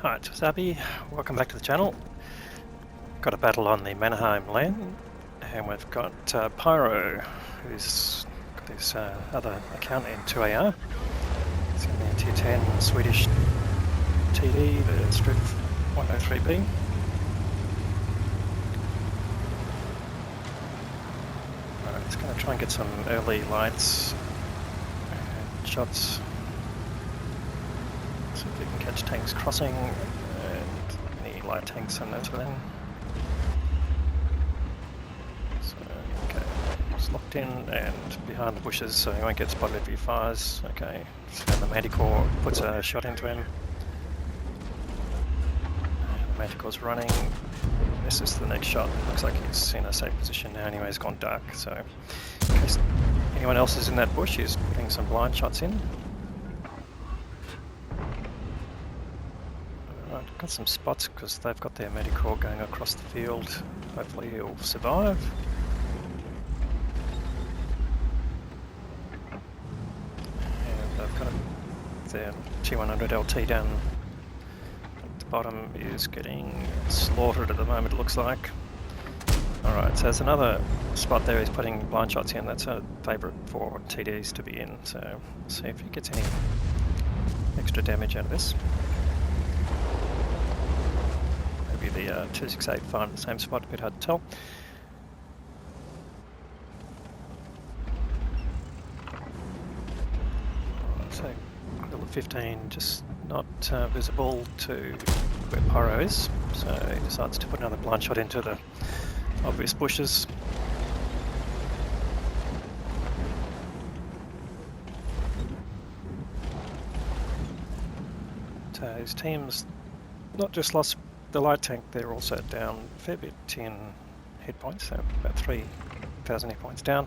Hi, it's Zabi. Welcome back to the channel. Got a battle on the Mannerheim land, and we've got Pyro, who's got his other account in 2AR. It's in the tier 10 Swedish TD, the Strv 103B. Alright, it's going to try and get some early lights and shots. See if we can catch tanks crossing and any light tanks and that within. So, okay, it's locked in and behind the bushes, so he won't get spotted if he fires. Okay, so the Manticore puts a shot into him. And the Manticore's running. This is the next shot. Looks like he's in a safe position now anyway, he's gone dark. So, in case anyone else is in that bush, he's putting some blind shots in. Got some spots because they've got their Manticore going across the field. Hopefully he'll survive. And they've got their T100 LT down at the bottom is getting slaughtered at the moment, it looks like. Alright, so there's another spot there he's putting blind shots in. That's a favourite for TDs to be in, so see if he gets any extra damage out of this. The 268 find the same spot, a bit hard to tell. So grill of 15 just not visible to where Pyro is, so he decides to put another blind shot into the obvious bushes. So his team's not just lost the light tank, they're also down a fair bit in hit points, so about 3,000 hit points down.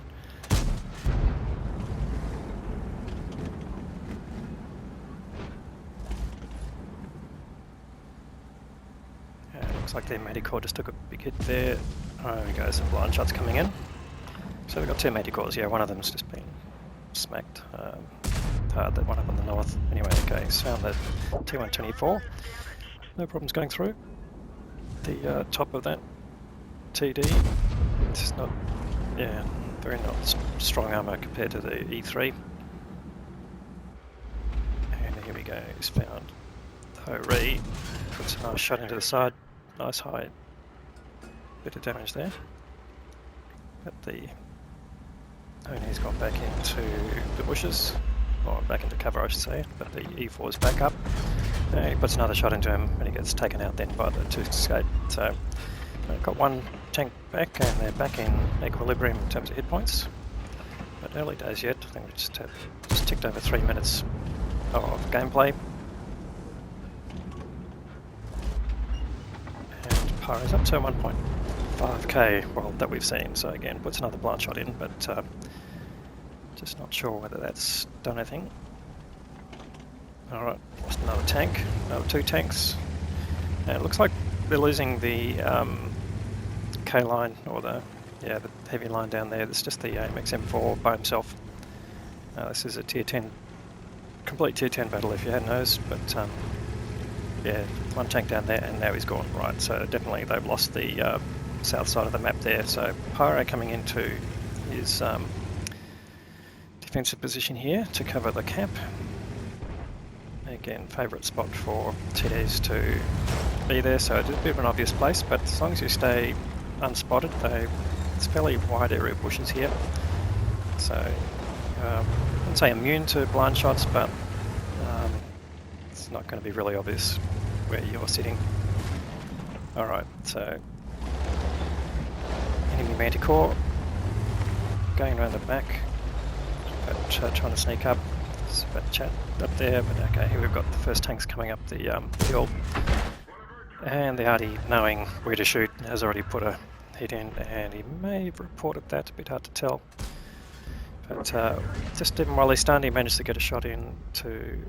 And it looks like their Manticore just took a big hit there. Oh, there we go, some blind shots coming in. So we've got two Manticores, yeah, one of them's just been smacked hard, that one up on the north. Anyway, okay, he's found the T124. No problems going through. The top of that TD, it's not, yeah, very not strong armour compared to the E3. And here we go, he's found Ho-Ree, puts a nice shot into the side, nice high bit of damage there. But the Ho-Ree's gone back into the bushes, or back into cover I should say, but the E4 is back up. He puts another shot into him and he gets taken out then by the 268. So I've got one tank back and they're back in equilibrium in terms of hit points. But early days yet, I think we just ticked over 3 minutes of gameplay. And Pyro's up to 1.5k, well, that we've seen. So again, puts another blind shot in, but just not sure whether that's done anything. Alright, lost another tank, another two tanks. And it looks like they're losing the K line, or the heavy line down there. It's just the AMX M4 by himself. This is a tier 10, complete tier 10 battle if you hadn't noticed, but yeah, one tank down there and now he's gone. Right, so definitely they've lost the south side of the map there. So Pyro coming into his defensive position here to cover the cap. Again, favourite spot for TDs to be there, so it's a bit of an obvious place, but as long as you stay unspotted, it's fairly wide area of bushes here. So, I wouldn't say immune to blind shots, but it's not going to be really obvious where you're sitting. Alright, so enemy Manticore going around the back, but trying to sneak up. It's about chat up there, but okay, here we've got the first tanks coming up the hill, and the Artie, knowing where to shoot, has already put a hit in, and he may have reported that, a bit hard to tell. But just even while he's stunned, he managed to get a shot in to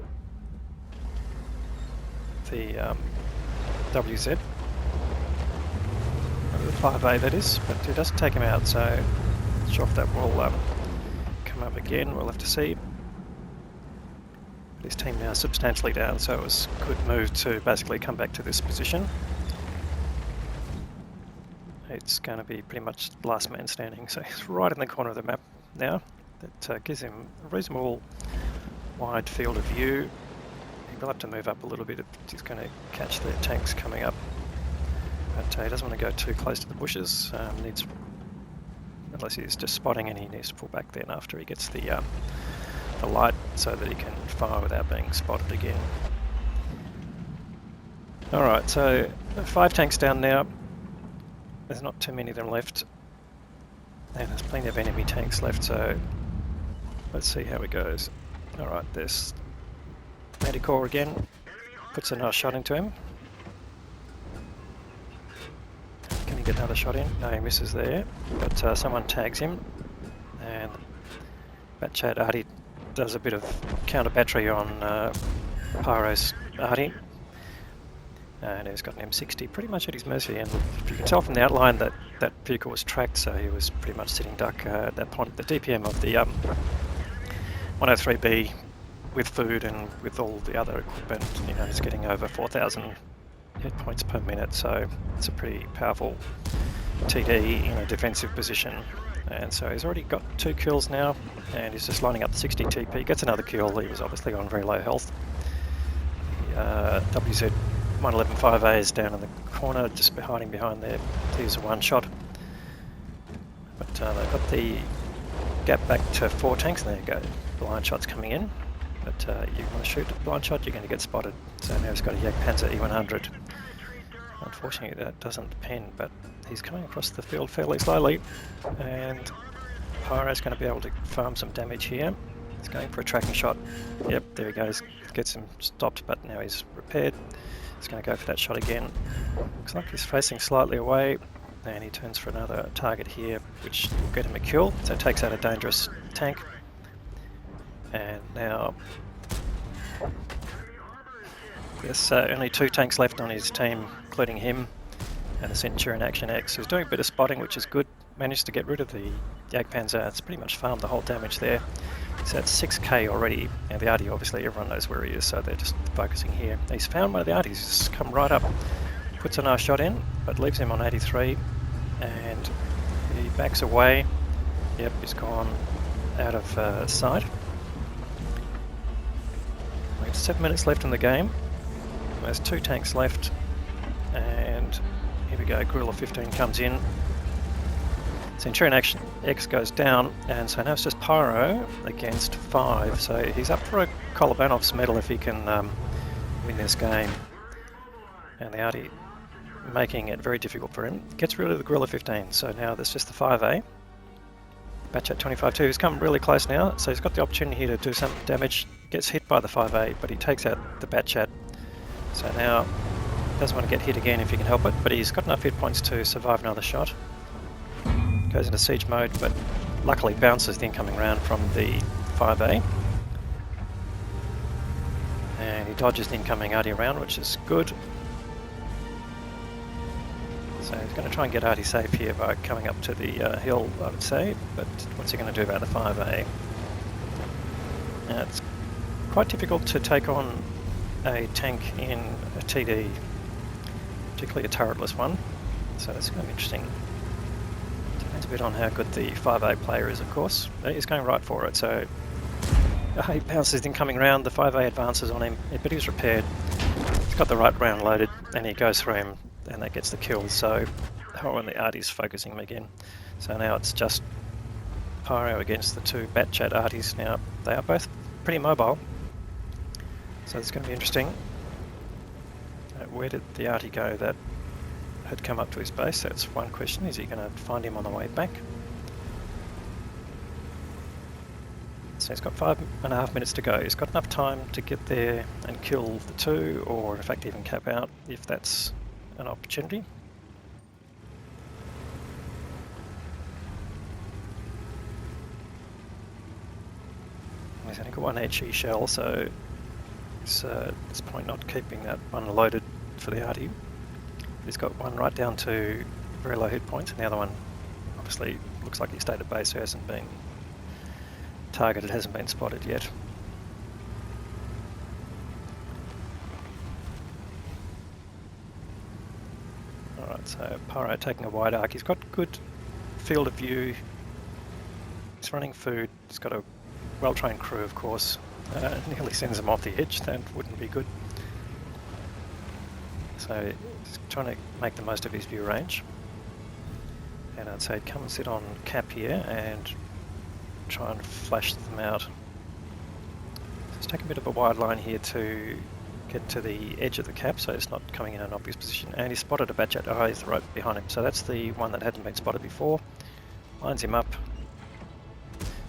the WZ, the 5A that is, but it doesn't take him out, so not sure if that will come up again, we'll have to see. His team now substantially down, so it was a good move to basically come back to this position. It's going to be pretty much last man standing, so he's right in the corner of the map now. That gives him a reasonable wide field of view. He'll have to move up a little bit if he's going to catch the tanks coming up. But he doesn't want to go too close to the bushes, unless he's just spotting, and he needs to pull back then after he gets the light so that he can fire without being spotted again. Alright, so 5 tanks down now. There's not too many of them left, and there's plenty of enemy tanks left, so let's see how it goes. Alright, there's Medicore again, puts another shot into him. Can he get another shot in? No, he misses there, but someone tags him, and Batchat Artie does a bit of counter battery on Pyro's Artie. And he's got an M60 pretty much at his mercy, and you can tell from the outline that that vehicle was tracked, so he was pretty much sitting duck at that point. The DPM of the 103B with food and with all the other equipment, you know, it's getting over 4,000 hit points per minute, so it's a pretty powerful TD in a defensive position. And so he's already got 2 kills now, and he's just lining up the 60 TP, gets another kill. He was obviously on very low health. The WZ 111.5A is down in the corner, just hiding behind there. Here's a one shot. But they've got the gap back to 4 tanks, and there you go. Blind shot's coming in. But you want to shoot a blind shot, you're going to get spotted. So now he's got a Jagdpanzer E100. Unfortunately, that doesn't depend, but he's coming across the field fairly slowly. And Pyro's going to be able to farm some damage here. He's going for a tracking shot. Yep, there he goes. Gets him stopped, but now he's repaired. He's going to go for that shot again. Looks like he's facing slightly away, and he turns for another target here, which will get him a kill. So takes out a dangerous tank. And now there's only 2 tanks left on his team, including him and the CenturionXX, who's doing a bit of spotting, which is good. Managed to get rid of the Jagdpanzer. It's pretty much farmed the whole damage there. He's at 6k already, and the Artie, obviously everyone knows where he is, so they're just focusing here. He's found one of the Arties, he's come right up, puts a nice shot in, but leaves him on 83, and he backs away. Yep, he's gone out of sight. We have 7 minutes left in the game. There's 2 tanks left, and here we go, Gorilla 15 comes in. CenturionXX goes down, and so now it's just Pyro against 5, so he's up for a Kolobanov's medal if he can win this game. And the Artie making it very difficult for him. Gets rid of the Gorilla 15, so now there's just the 5A. Batchat 25-2, he's come really close now, so he's got the opportunity here to do some damage. Gets hit by the 5A, but he takes out the Batchat. So now doesn't want to get hit again if he can help it, but he's got enough hit points to survive another shot. Goes into siege mode, but luckily bounces the incoming round from the 5A. And he dodges the incoming Artie round, which is good. So he's going to try and get Artie safe here by coming up to the hill, I would say, but what's he going to do about the 5A? Now, it's quite difficult to take on a tank in a TD, particularly a turretless one, so it's going to be interesting. Depends a bit on how good the 5A player is, of course. He's going right for it, so he bounces the incoming round, the 5A advances on him, but he's repaired. He's got the right round loaded, and he goes through him, and that gets the kill, so and the Artie's focusing him again. So now it's just Pyro against the 2 Batchat Arties. Now, they are both pretty mobile, so it's going to be interesting. Where did the Artie go that had come up to his base? That's one question. Is he going to find him on the way back? So he's got 5.5 minutes to go. He's got enough time to get there and kill the 2, or in fact even cap out if that's an opportunity. He's only got 1 HE shell, so he's at this point not keeping that one loaded for the Artie. He's got one right down to very low hit points, and the other one obviously looks like he stayed at base, so hasn't been targeted, hasn't been spotted yet. Alright, so Pyro taking a wide arc. He's got good field of view. He's running food. He's got a well-trained crew, of course. Nearly sends him off the edge. That wouldn't be good. So he's trying to make the most of his view range. And I'd say come and sit on cap here and try and flash them out. Let's take a bit of a wide line here to get to the edge of the cap so it's not coming in an obvious position. And he spotted a batch at he's right behind him. So that's the one that hadn't been spotted before. Lines him up.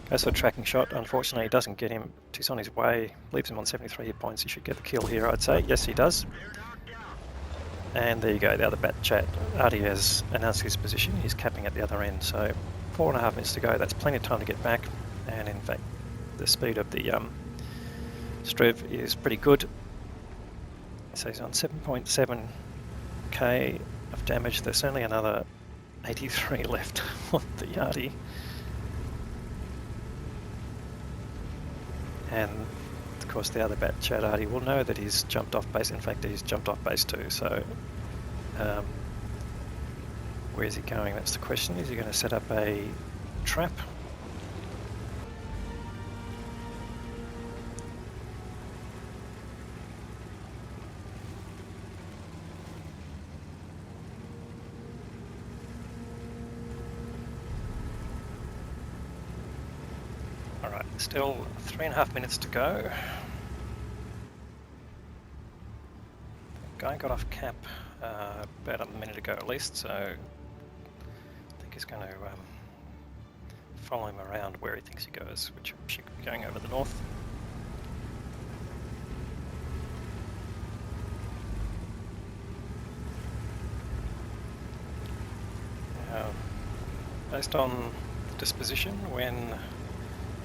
Goes for a tracking shot. Unfortunately, it doesn't get him. He's on his way. Leaves him on 73 hit points. He should get the kill here, I'd say. Yes, he does. And there you go, the other bat chat. Artie has announced his position. He's capping at the other end. So 4.5 minutes to go. That's plenty of time to get back. And in fact, the speed of the Strv is pretty good. So he's on 7.7k of damage. There's only another 83 left on the Artie. And of course the other bat chat Artie will know that he's jumped off base. In fact, he's jumped off base too. So where is he going? That's the question. Is he going to set up a trap? Alright, still 3.5 minutes to go. Guy got off cap about a minute ago at least, so I think he's going to follow him around where he thinks he goes, which should be going over the north. Based on disposition, when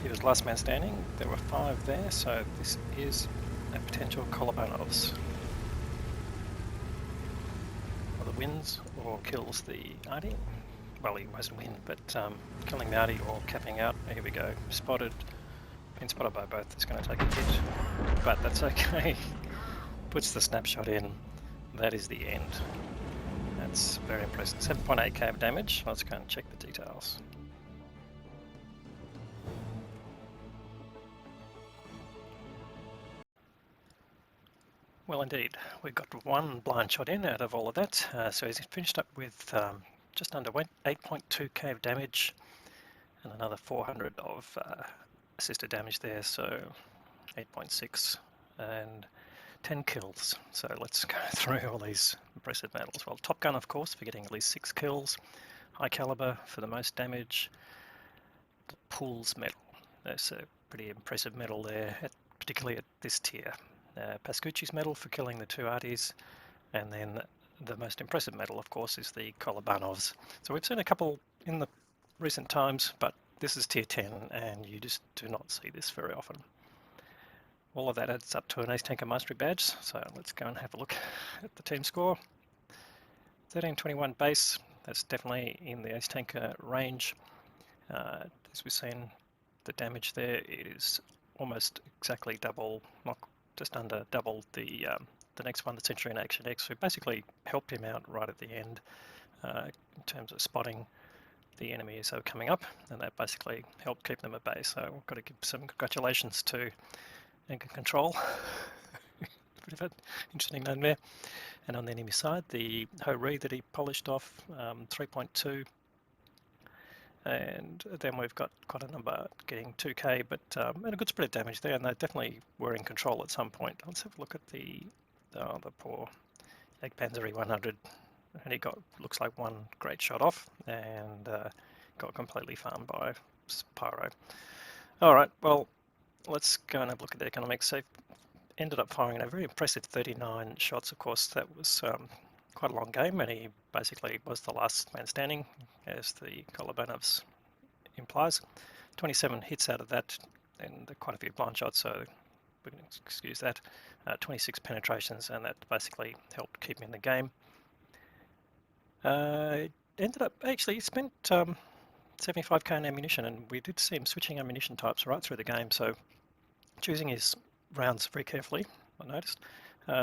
he was last man standing, there were 5 there, so this is a potential Kolobanov's. Either wins or kills the Artie. Well, he won't win, but killing the Artie or capping out. Here we go. Spotted. Been spotted by both. It's going to take a hit, but that's okay. Puts the snapshot in. That is the end. That's very impressive. 7.8k of damage. Let's go and check the details. Well, indeed, we've got 1 blind shot in out of all of that. So he's finished up with just under 8.2k of damage and another 400 of assisted damage there. So 8.6 and 10 kills. So let's go through all these impressive medals. Well, Top Gun, of course, for getting at least 6 kills. High Caliber for the most damage. The Pools medal. That's a pretty impressive medal there, particularly at this tier. Pascucci's medal for killing the 2 Arties, and then the most impressive medal, of course, is the Kolobanovs. So we've seen a couple in the recent times, but this is tier 10, and you just do not see this very often. All of that adds up to an Ace Tanker Mastery badge, so let's go and have a look at the team score. 1321 base, that's definitely in the Ace Tanker range. As we've seen, the damage there is almost exactly double, not just under double the next one, the Centurion Action X, who basically helped him out right at the end in terms of spotting the enemies that were coming up, and that basically helped keep them at bay. So we've got to give some congratulations to Anchor Control. Bit of an interesting name there. And on the enemy side, the Ho-Re that he polished off, 3.2. And then we've got quite a number getting 2k, but and a good spread of damage there, and they definitely were in control at some point. Let's have a look at the poor Panzer 100, and he looks like 1 great shot off, and got completely farmed by Pyro. Alright, well, let's go and have a look at the economics. So ended up firing a very impressive 39 shots. Of course, that was quite a long game, and he basically was the last man standing, as the Kolobanovs implies. 27 hits out of that, and quite a few blind shots, so we can excuse that. 26 penetrations, and that basically helped keep him in the game. Ended up, actually, he spent 75k in ammunition, and we did see him switching ammunition types right through the game, so choosing his rounds very carefully, I noticed.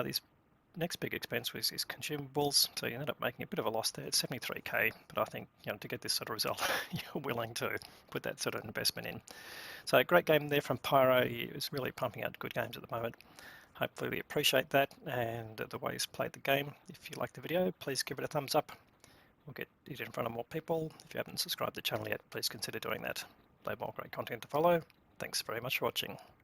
These next big expense was his consumables, so you ended up making a bit of a loss there. It's 73k, but I think to get this sort of result, you're willing to put that sort of investment in. So great game there from Pyro. He is really pumping out good games at the moment. Hopefully we appreciate that and the way he's played the game. If you like the video, please give it a thumbs up. We'll get it in front of more people. If you haven't subscribed to the channel yet, please consider doing that. There's more great content to follow. Thanks very much for watching.